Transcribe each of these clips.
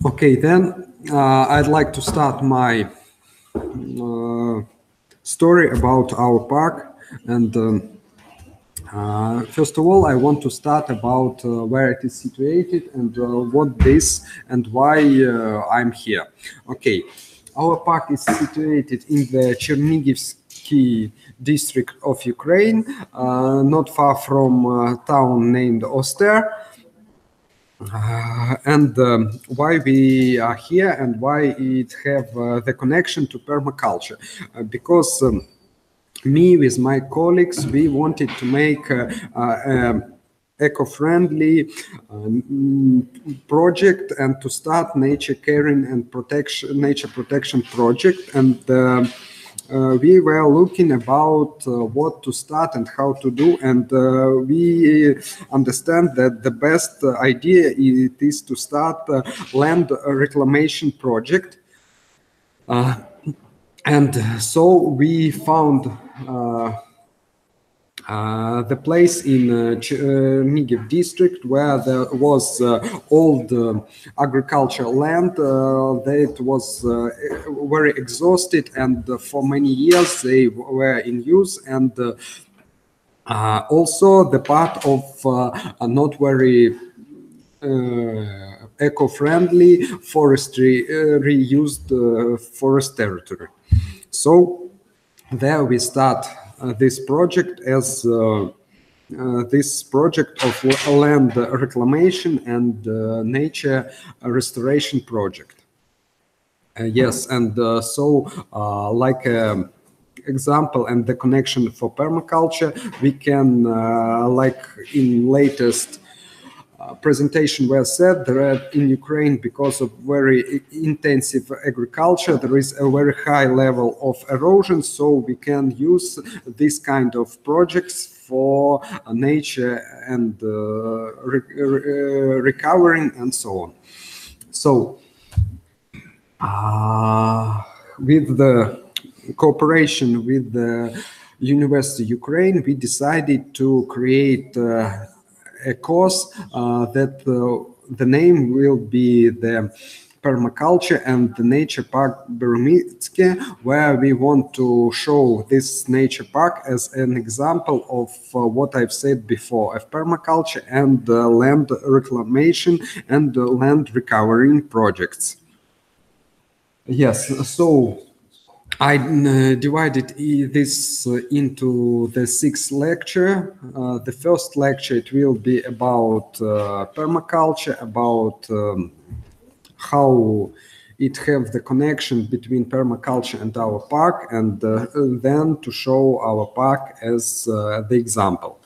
Okay, then I'd like to start my story about our park. And first of all, I want to start about where it is situated and what this and why I'm here. Okay, our park is situated in the Chernigiv district of Ukraine, not far from a town named Oster. And why we are here and why it have the connection to permaculture, because me with my colleagues, we wanted to make eco-friendly project and to start nature caring and nature protection project. And we were looking about what to start and how to do, and we understand that the best idea it is to start a land reclamation project. And so we found the place in Chernigiv district where there was old agricultural land that was very exhausted, and for many years they were in use, and also the part of not very eco-friendly forestry, reused forest territory. So there we start this project as this project of land reclamation and nature restoration project. Yes, and so like example and the connection for permaculture, we can like in latest presentation where said that in Ukraine, because of very intensive agriculture, there is a very high level of erosion, so we can use this kind of projects for nature and recovering and so on. So with the cooperation with the University of Ukraine, we decided to create a course that the name will be the Permaculture and the Nature Park Beremytske, where we want to show this nature park as an example of what I've said before, of permaculture and land reclamation and land recovering projects. Yes, so I divided this into the 6th lecture. The first lecture, it will be about permaculture, about how it have the connection between permaculture and our park, and then to show our park as the example.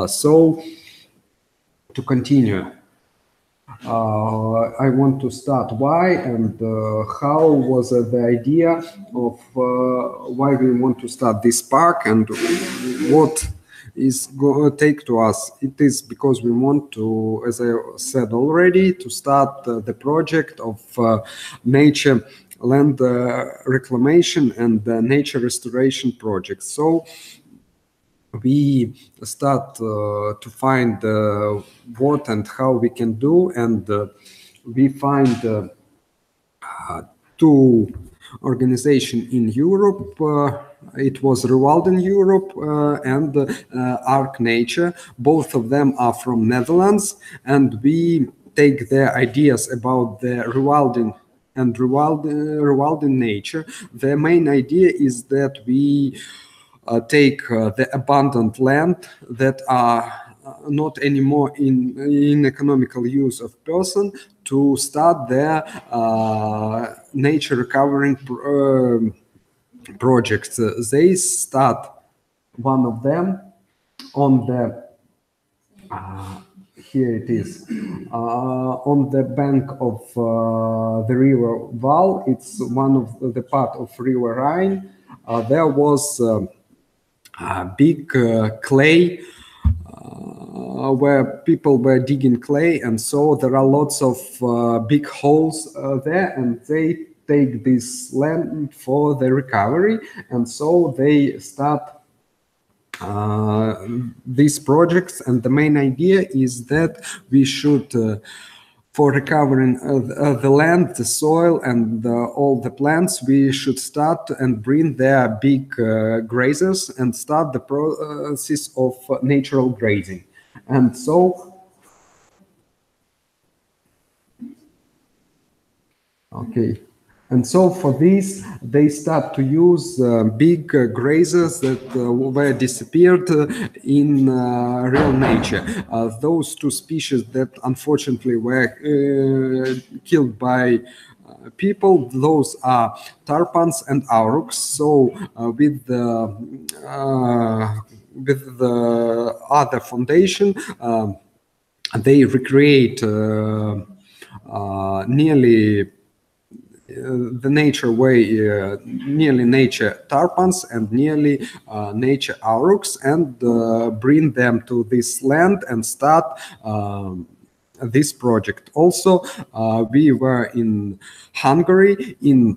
So to continue. I want to start why and how was the idea of why we want to start this park and what is going to take to us. It is because we want to, as I said already, to start the project of nature land reclamation and nature restoration project. So we start to find what and how we can do, and we find two organizations in Europe. It was Rewilding Europe and Arc Nature. Both of them are from Netherlands, and we take their ideas about the rewilding and rewilding nature. The main idea is that we take the abundant land that are not anymore in economical use of person to start their nature recovering projects. They start one of them on the here it is on the bank of the river Val. It's one of the part of river Rhine. There was big clay where people were digging clay, and so there are lots of big holes there, and they take this land for the recovery, and so they start these projects. And the main idea is that we should for recovering the land, the soil, and all the plants, we should start and bring their big grazers and start the process of natural grazing. And so, okay. And so for this, they start to use big grazers that were disappeared in real nature. Those two species that unfortunately were killed by people, those are tarpans and aurochs. So with the other foundation, they recreate nearly the nature way, nearly nature tarpans and nearly nature aurochs, and bring them to this land and start this project. Also, we were in Hungary in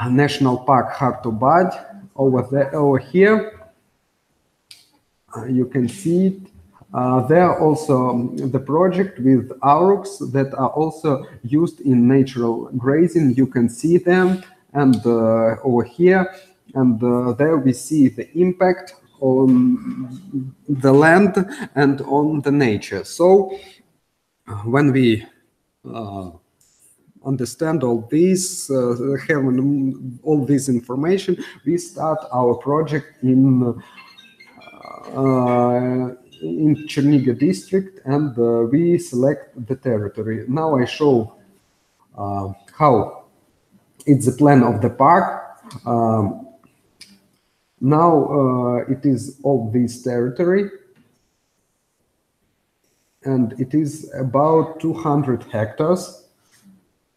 National Park Hartobad. Over here, you can see it. There also the project with aurochs that are also used in natural grazing. You can see them, and over here, and there we see the impact on the land and on the nature. So when we understand all this, have all this information, we start our project in Chernihiv district, and we select the territory. Now I show how it's the plan of the park. Now it is all this territory, and it is about 200 hectares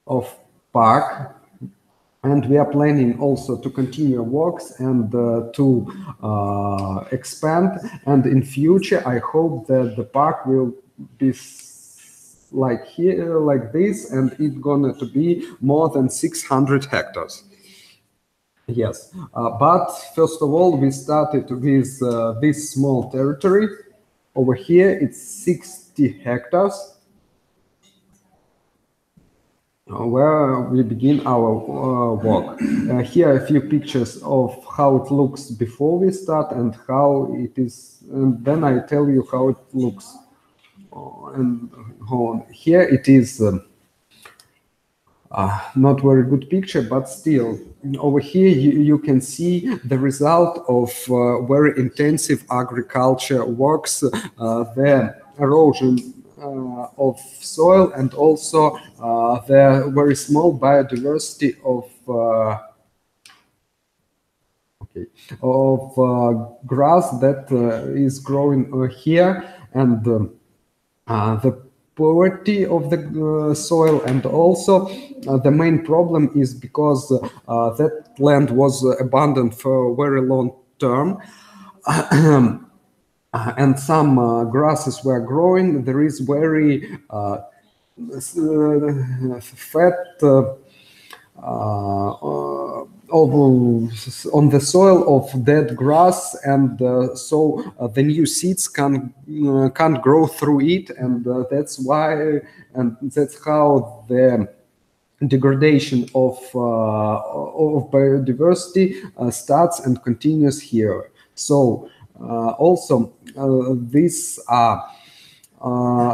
of park. And we are planning also to continue works and to expand. And in future, I hope that the park will be like here, like this, and it's going to be more than 600 hectares. Yes, but first of all, we started with this small territory. Over here, it's 60 hectares. Where we begin our work. Here are a few pictures of how it looks before we start and how it is, and then I tell you how it looks. And here it is not very good picture, but still over here you can see the result of very intensive agriculture works, the erosion of soil, and also the very small biodiversity of grass that is growing here, and the poverty of the soil, and also the main problem is because that land was abandoned for a very long term. And some grasses were growing. There is very fat on the soil of dead grass, and so the new seeds can't grow through it, and that's why, and that's how the degradation of biodiversity starts and continues here. So also these are,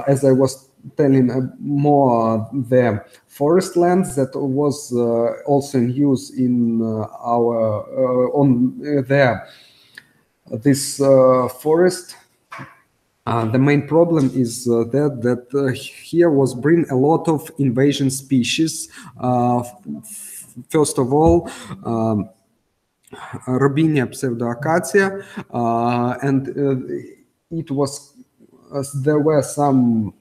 as I was telling, more the forest lands that was also in use in our on there. This forest. The main problem is that here was bring a lot of invasion species. First of all, Robinia pseudoacacia, and it was there were some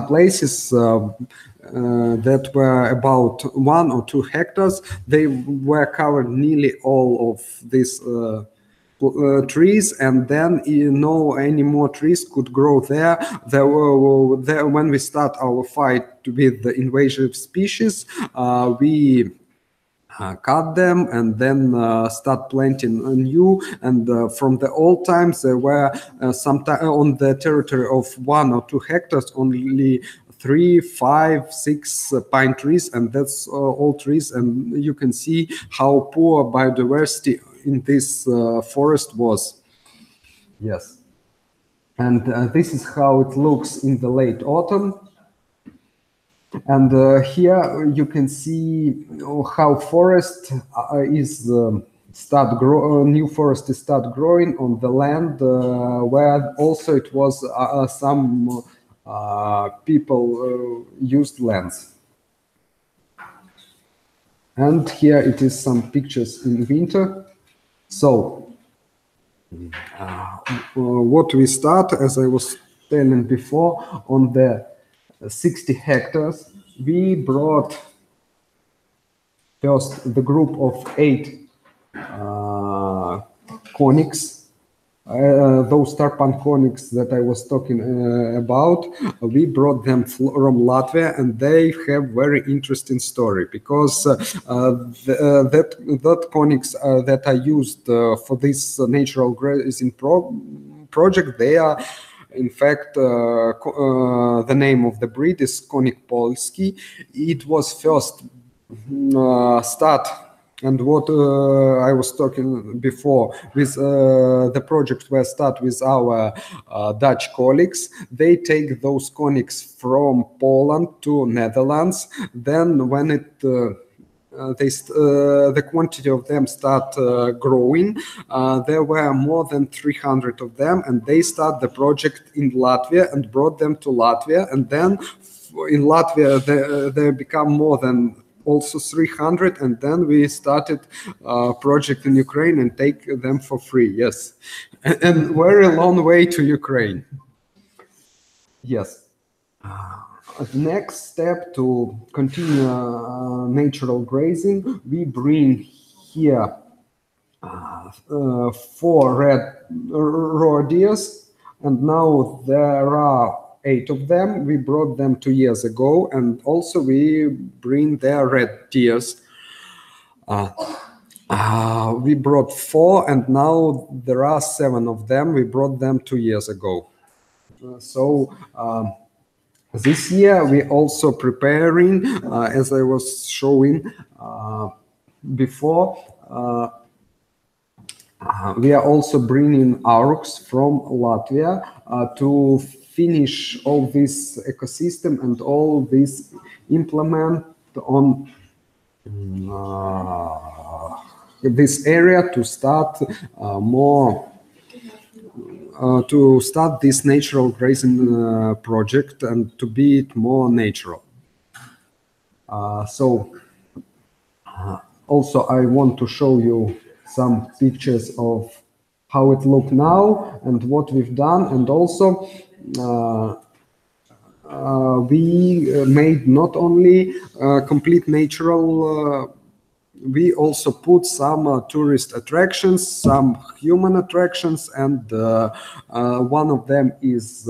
places that were about 1 or 2 hectares. They were covered nearly all of these trees, and then no any more trees could grow there. There were when we start our fight with the invasive species, we cut them and then start planting new. And from the old times, there were sometimes on the territory of 1 or 2 hectares only 3, 5, 6 pine trees, and that's all trees. And you can see how poor biodiversity in this forest was. Yes. And this is how it looks in the late autumn. And here you can see how forest is new forest is start growing on the land where also it was some people used lands. And here it is some pictures in winter. So what we start, as I was telling before, on the 60 hectares, we brought first the group of 8 conics, those tarpan conics that I was talking about. We brought them from Latvia, and they have very interesting story, because that conics that are used for this natural grazing project, they are in fact the name of the breed is Konik Polski. It was first start. And what I was talking before with the project where start with our Dutch colleagues, they take those conics from Poland to Netherlands. Then when it the quantity of them start growing, there were more than 300 of them, and they start the project in Latvia and brought them to Latvia. And then in Latvia they become more than also 300, and then we started a project in Ukraine and take them for free. Yes, and very long way to Ukraine. Yes. Next step to continue natural grazing, we bring here 4 red roe deers, and now there are 8 of them. We brought them 2 years ago, and also we bring their red deers. We brought 4, and now there are 7 of them. We brought them 2 years ago. This year we also preparing, as I was showing before, we are also bringing aurochs from Latvia to finish all this ecosystem and all this implement on this area to start to start this natural grazing project and to be it more natural. Also I want to show you some pictures of how it looks now and what we've done, and also we made not only complete natural, we also put some tourist attractions, some human attractions, and one of them is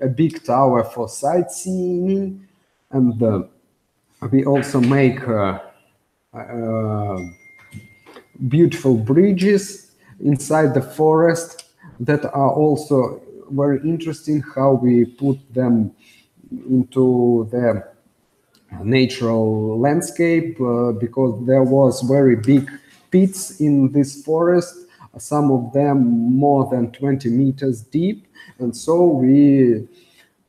a big tower for sightseeing, and we also make beautiful bridges inside the forest that are also very interesting, how we put them into the natural landscape, because there was very big pits in this forest, some of them more than 20 meters deep, and so we,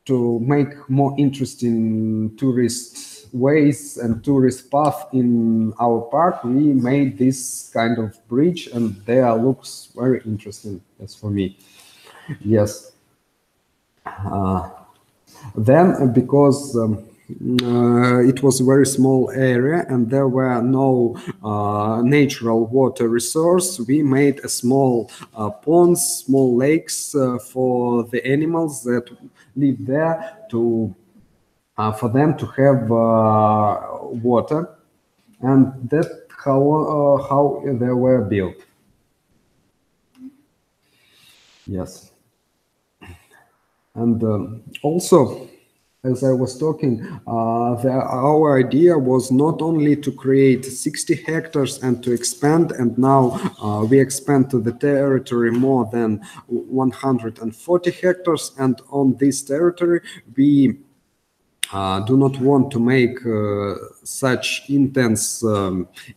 to make more interesting tourist ways and tourist path in our park, we made this kind of bridge, and there looks very interesting, as for me. Yes. Then, because it was a very small area and there were no natural water resource, we made a small ponds, small lakes for the animals that live there, to for them to have water, and that's how they were built. Yes. And also, as I was talking, our idea was not only to create 60 hectares and to expand, and now we expand to the territory more than 140 hectares, and on this territory we do not want to make such intense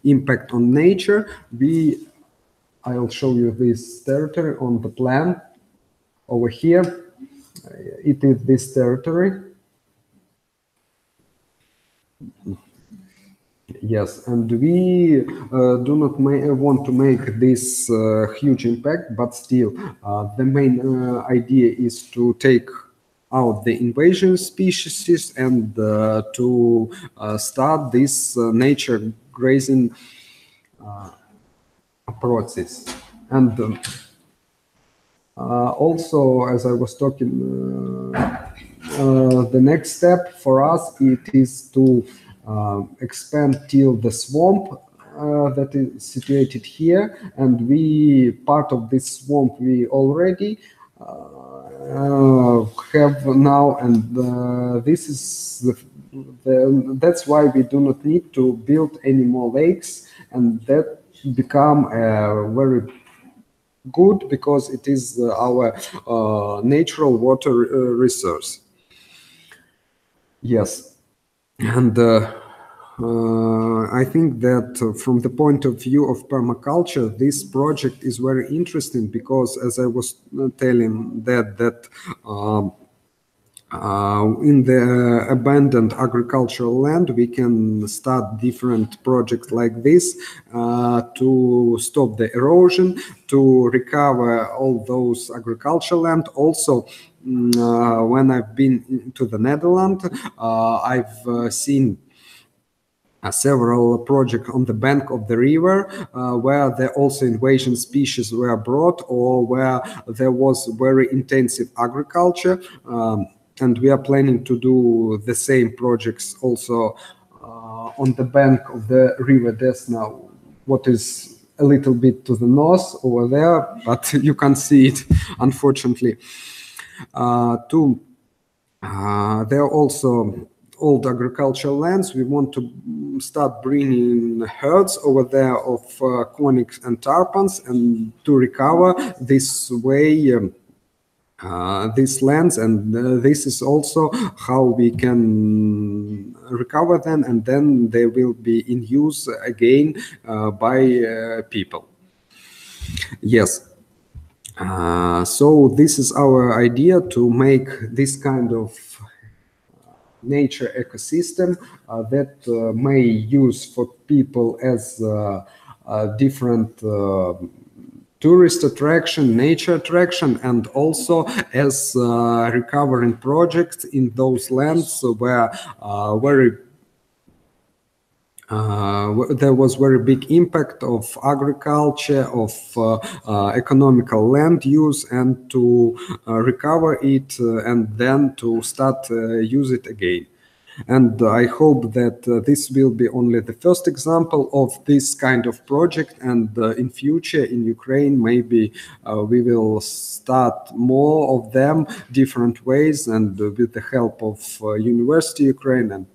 impact on nature. I'll show you this territory on the plan over here. It is this territory. Yes, and we do not want to make this huge impact, but still the main idea is to take out the invasion species and to start this nature grazing process. And also, as I was talking, the next step for us, it is to expand till the swamp that is situated here, and part of this swamp we already have now, and this is that's why we do not need to build any more lakes, and that become very good because it is our natural water resource. Yes, and I think that from the point of view of permaculture, this project is very interesting because, as I was telling, that in the abandoned agricultural land, we can start different projects like this to stop the erosion, to recover all those agricultural land. Also, when I've been to the Netherlands, I've seen several projects on the bank of the river where there also invasion species were brought, or where there was very intensive agriculture. And we are planning to do the same projects also on the bank of the river Desna, what is a little bit to the north over there, but you can't see it, unfortunately. There are also old agricultural lands. We want to start bringing herds over there of conics and tarpons, and to recover this way these lands, and this is also how we can recover them, and then they will be in use again by people. Yes. So this is our idea, to make this kind of nature ecosystem that may use for people as different tourist attraction, nature attraction, and also as recovering projects in those lands where there was very big impact of agriculture, of economical land use, and to recover it and then to start use it again. And I hope that this will be only the first example of this kind of project, and in future in Ukraine maybe we will start more of them, different ways, and with the help of University Ukraine,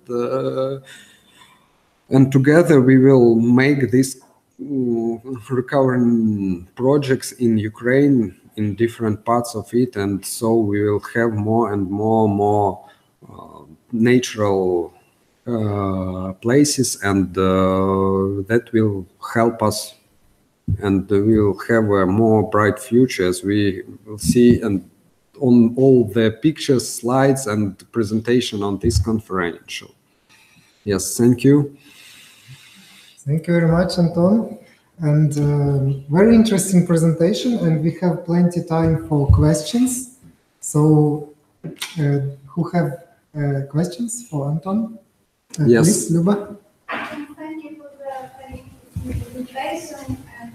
and together we will make these recurring projects in Ukraine in different parts of it, and so we will have more and more natural places, and that will help us, and we will have a more bright future, as we will see and on all the pictures, slides, and presentation on this conference. Yes, thank you. Thank you very much, Anton. And very interesting presentation, and we have plenty time for questions. So who have questions for Anton? Yes. Please, Luba. Thank you for the very interesting presentation and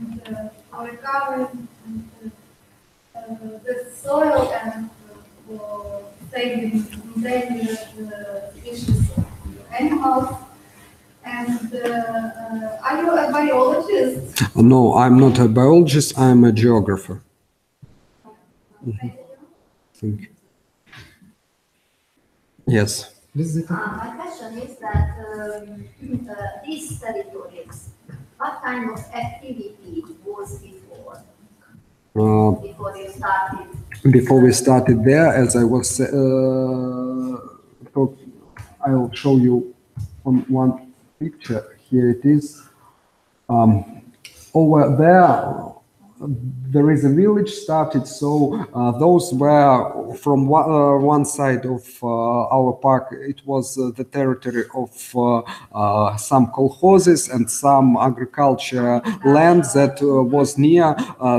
for recovering the soil and for saving endangered species of animals. And are you a biologist? No, I'm not a biologist. I'm a geographer. Thank you. Yes. Please, Zita. My question is that these territories, what kind of activity was before? Before you started? Before we started there, as I was, I'll show you on one picture. Here it is. Over there is a village started, so those were from one side of our park. It was the territory of some kolkhozes and some agriculture land that was near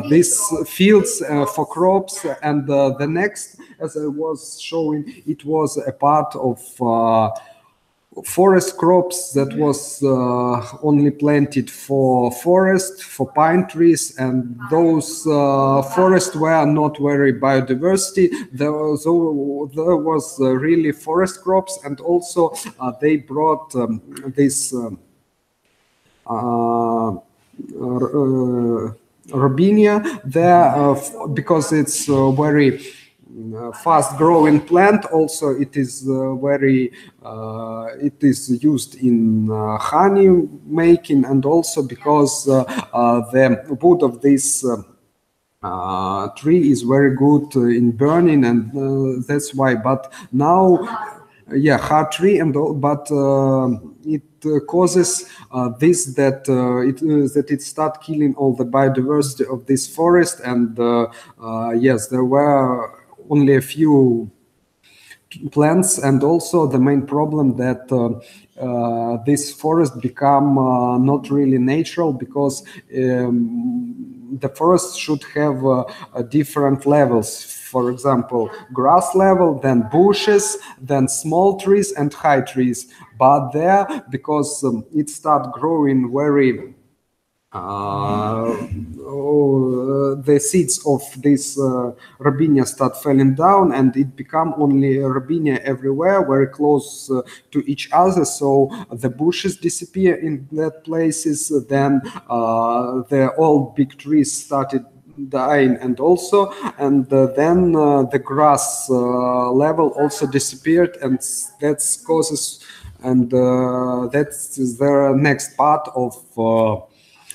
these fields for crops, and the next, as I was showing, it was a part of forest crops that was only planted for forest, for pine trees, and those forests were not very biodiversity. There was really forest crops, and also they brought this robinia there because it's very fast growing plant. Also it is very it is used in honey making, and also because the wood of this tree is very good in burning, and that's why. But now, yeah, hard tree, and but it causes this that it start killing all the biodiversity of this forest. And yes, there were only a few plants, and also the main problem that this forest become not really natural, because the forest should have different levels. For example, grass level, then bushes, then small trees and high trees. But there, because it start growing very the seeds of this robinia start falling down, and it become only robinia everywhere, very close to each other. So the bushes disappear in that places. Then the old big trees started dying, and then the grass level also disappeared, and that causes, and that's the next part of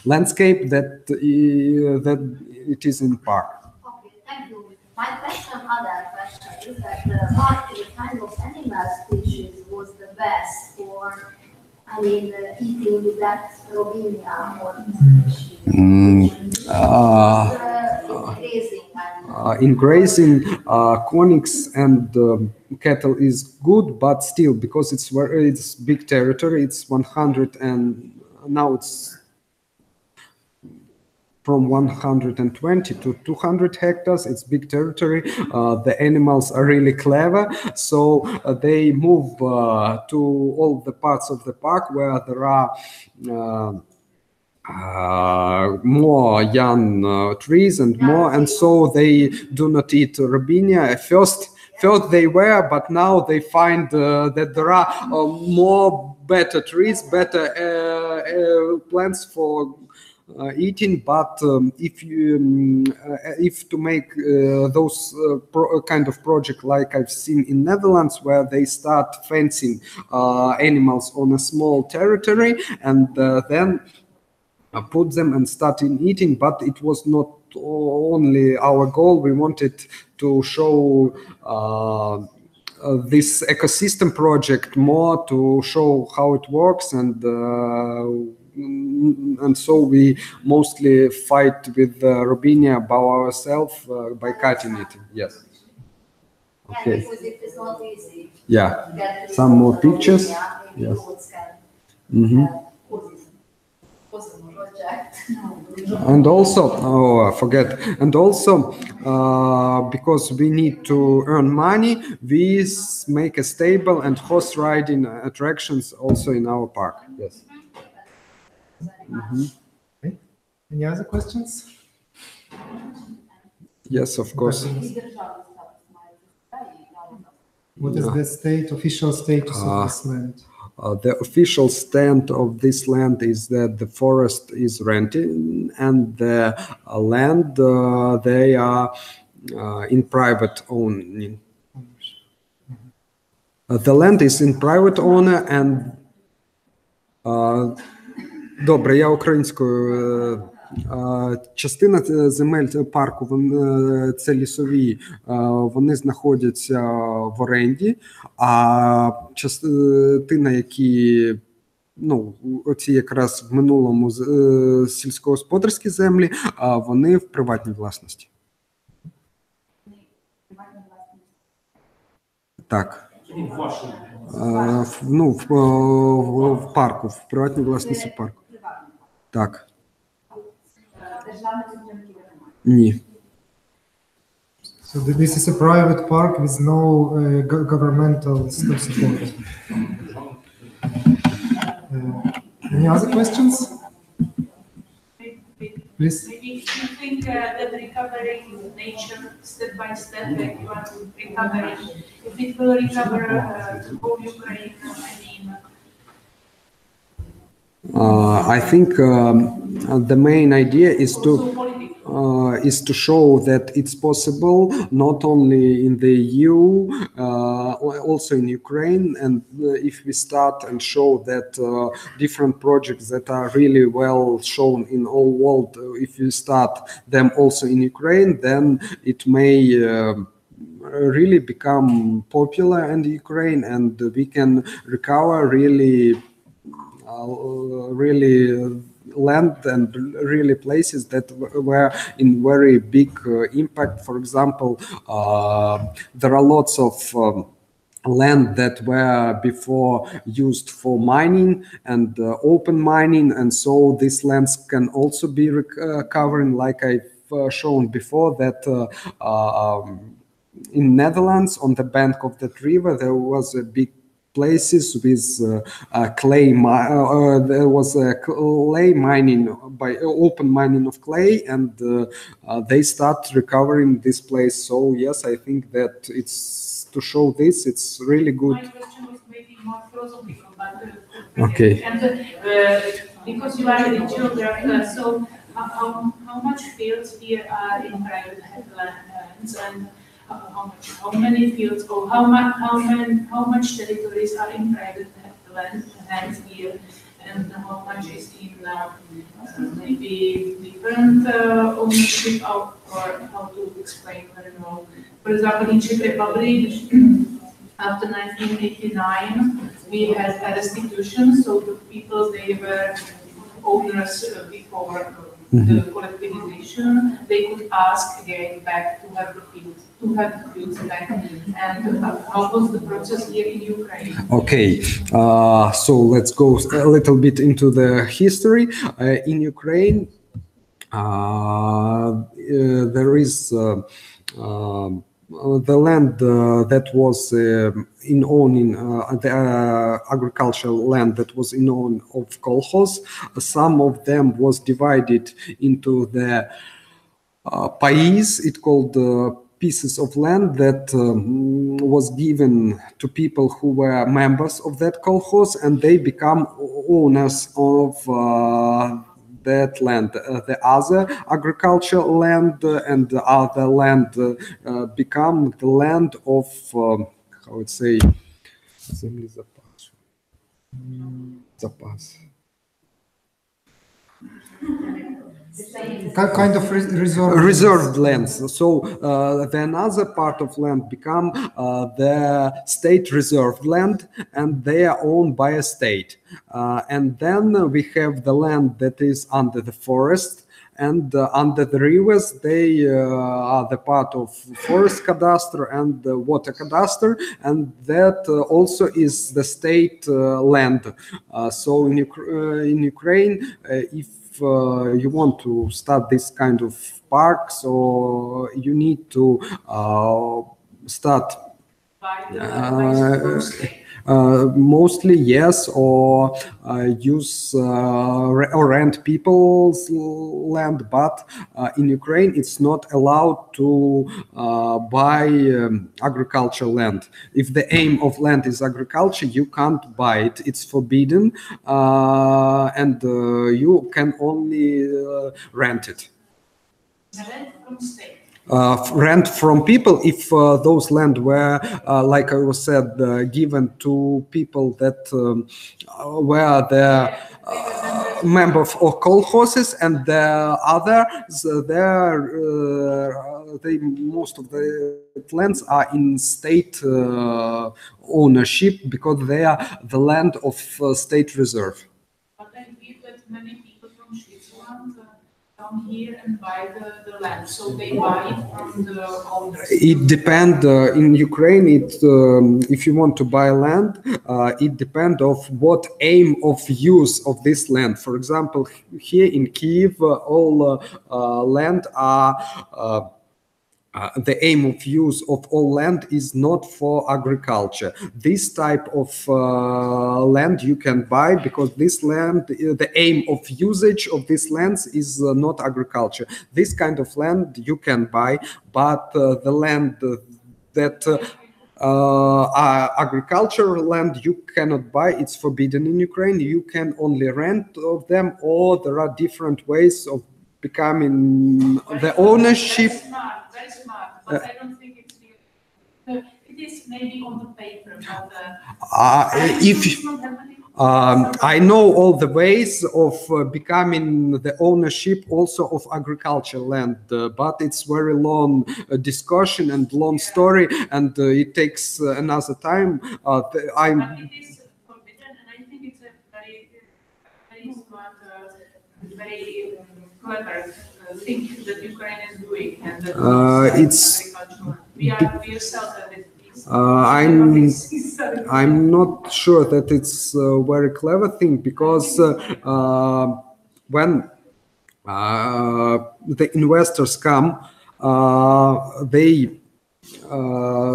landscape that it is in park. Okay, thank you. My other question is that what kind of animal species was the best for, I mean, eating that robinia or in grazing, conics and cattle is good, but still, because it's big territory, it's 100, and now it's from 120 to 200 hectares. It's big territory. The animals are really clever, so they move to all the parts of the park where there are more young trees and more, and so they do not eat robinia. First they were, but now they find that there are more better trees, better plants for eating. But if to make those kind of project like I've seen in Netherlands, where they start fencing animals on a small territory, and then put them and start eating. But it was not only our goal. We wanted to show this ecosystem project more, to show how it works, and so we mostly fight with robinia by ourselves by cutting it. Yes. Okay. Because it is not easy. Yeah. Some more pictures. Yes. And also, I forget. And also, because we need to earn money, we make a stable and horse riding attractions also in our park. Yes. Okay. Any other questions? Yes, of course. What is the official status of this land? The official stand of this land is that the forest is rented, and the land they are in private owning. The land is in private owner and добре, я українською. Частина земель парку, це лісові, вони знаходяться в оренді, а частина, які оці якраз в минулому сільськогосподарські землі, вони в приватній власності. Так. В парку, в приватній власності парку. Так. Ні. So this is a private park with no governmental support. Any other questions? Please. Maybe you think that recovering nature step by step, like you are recovering, if it will recover whole Ukraine, I mean. I think the main idea is to show that it's possible not only in the EU, also in Ukraine, and if we start and show that different projects that are really well shown in all world, if we start them also in Ukraine, then it may really become popular in Ukraine, and we can recover really land and really places that were in very big impact. For example, there are lots of land that were before used for mining and open mining, and so these lands can also be recovering, like I've shown before, that in Netherlands on the bank of that river there was a big places with clay. There was a clay mining by open mining of clay, and they start recovering this place. So yes, I think that it's to show this. It's really good. My question was maybe more philosophical, but okay. And because you are a geographer, so how much fields here are in private lands, and how many fields, or how much territories are in private lands here, and how much is in maybe different ownership of, or how to explain, I don't know. For example, in Czech Republic, after 1989, we had a restitution, so the people, they were owners before the collectivization, they could ask again back to have the fields. Back. And how was the process here in Ukraine? Okay, so let's go a little bit into the history. In Ukraine, there is the land that was in owning the agricultural land that was in own of kolkhoz. Some of them was divided into the pais. It called pieces of land that was given to people who were members of that kolkhoz, and they become owners of that land. The other agricultural land and the other land become the land of, how would say, Kind of reserved lands. So the another part of land become the state reserved land, and they are owned by a state. And then we have the land that is under the forest, and under the rivers, they are the part of forest cadastre and the water cadastre, and that also is the state land. So in Ukraine, if you want to start this kind of park, so you need to start mostly yes, or use or rent people's land, but in Ukraine it's not allowed to buy agricultural land. If the aim of land is agriculture, you can't buy it, it's forbidden, and you can only rent it. Rent from state. rent from people if those land were, like I was said, given to people that were the members of kolkhozes, and the others, most of the lands are in state ownership because they are the land of state reserve. But I believe that many people from Switzerland come here and buy the land, so they buy it from the owners. It depends. In Ukraine, if you want to buy land, it depends of what aim of use of this land. For example, here in Kyiv, all land are. The aim of use of all land is not for agriculture. This type of land you can buy because this land, the aim of usage of these lands is not agriculture. This kind of land you can buy, but the land that agricultural land you cannot buy. It's forbidden in Ukraine. You can only rent of them, or there are different ways of becoming the ownership. Very smart, but I don't think it's real. It is maybe on the paper, but I know all the ways of becoming the ownership also of agricultural land, but it's very long discussion and long story, and it takes another time. but it is forbidden, and I think it's a very, very smart, very clever thing that Ukraine is doing, and that we yourself have it. I'm not sure that it's a very clever thing, because when the investors come, they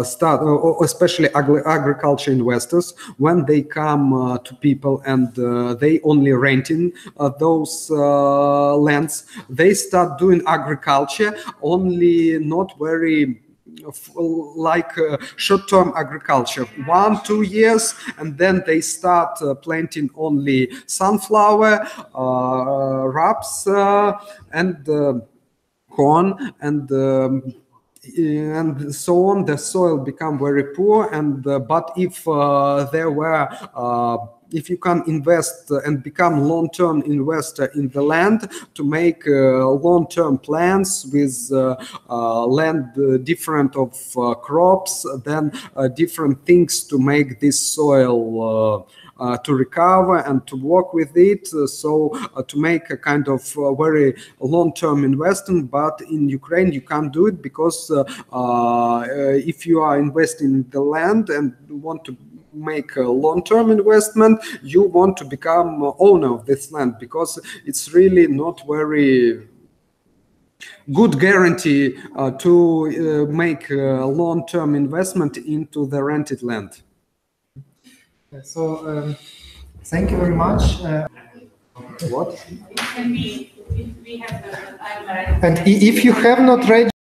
start, especially agriculture investors, when they come to people and they only renting those lands, they start doing agriculture, only not very like short-term agriculture, 1-2 years, and then they start planting only sunflower, raps, and corn, and so on. The soil become very poor, and but if if you can invest and become long-term investor in the land to make long-term plans with land different of crops, then different things to make this soil to recover and to work with it, so to make a kind of very long-term investment. But in Ukraine you can't do it, because if you are investing in the land and want to make a long-term investment, you want to become owner of this land, because it's really not very good guarantee to make a long-term investment into the rented land. So thank you very much. What? It can be, if we have the time. And if you have not read